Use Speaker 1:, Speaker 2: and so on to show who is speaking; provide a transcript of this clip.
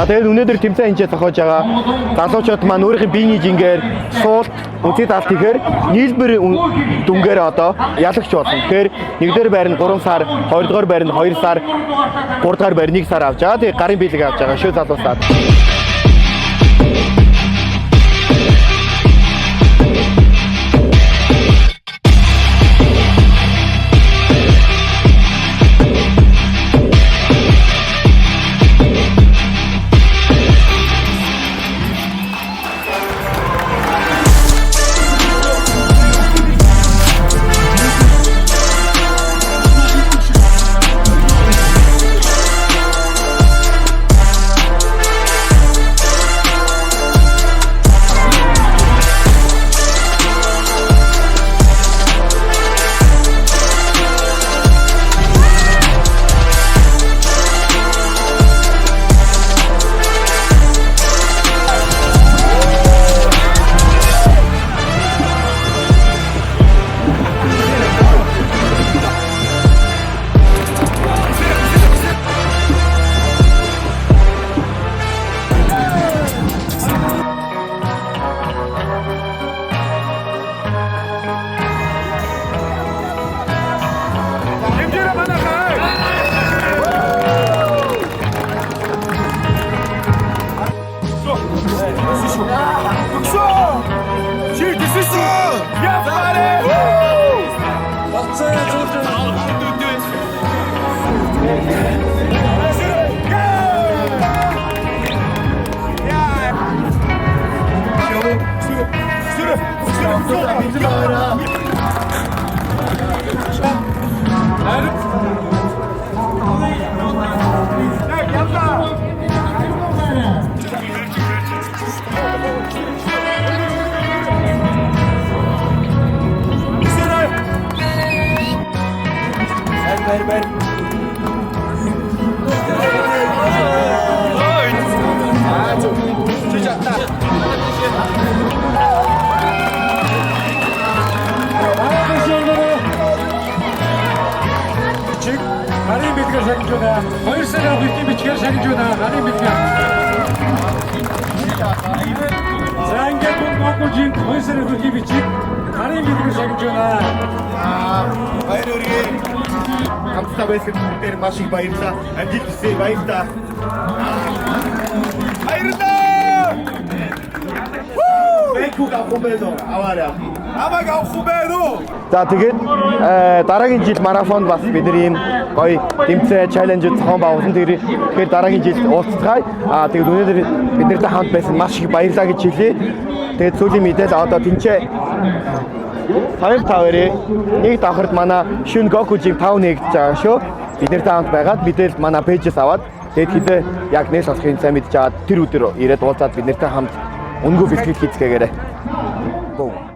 Speaker 1: За тэгээд өнөөдөр тэмцээн энэ зохиож байгаа залуучууд маань өөрийнхөө биений жингээр суулт үзий талт ихээр нийлбэр дүнгээр одоо ялагч болно. Тэгэхээр нэгдүгээр байранд 3 сар, хоёрдугаар байранд 2 сар, гуравдугаар байранд 1 сар авч байгаа. Тэгээд гарын биелэг авч байгаа шүү залуусаад.
Speaker 2: Нарийн бэлгээр шагнаж байна. 2 сарын бүхний бичгээр шагнаж байна. Нарийн бэлгээр. За ингээд гоогийн 2 сарын бүхний бичиг нарийн бэлгээр шагнаж байна.
Speaker 3: Баяр үргээ. Хамтдаа байсан бүгдээр маш их баярлалаа. Амжилт хүсье баярлалаа. Баярлалаа. Бэкуг авахмэдо аваарай. Амаг авахмэдо.
Speaker 1: За тэгээд дараагийн жил марафонд бас бид нар ийм гоё тэмцээн чаленжд зохион байгуулсан. Тэгэхээр дараагийн жил уулзцгаая. Тэгээд өнөөдөр бид нартай хамт байсан маш их баярлалаа гэж хэлье. Тэгээд сүүлийн мэдээлэл одоо тэнцээ 5-5-ээрээ нэг давхарт манай шин Гокужийн 5 нэгдэж байгаа шүү. Бид нартай хамт байгаад мэдээлэл манай пэйжээс аваад тэгээд хэдэ яг нээс болохын сайн мэдж аваад тэр өдөр ирээд уулзаад бид нартай хамт өнгөө бэлтгэл хийцгээгээрэй. Боо.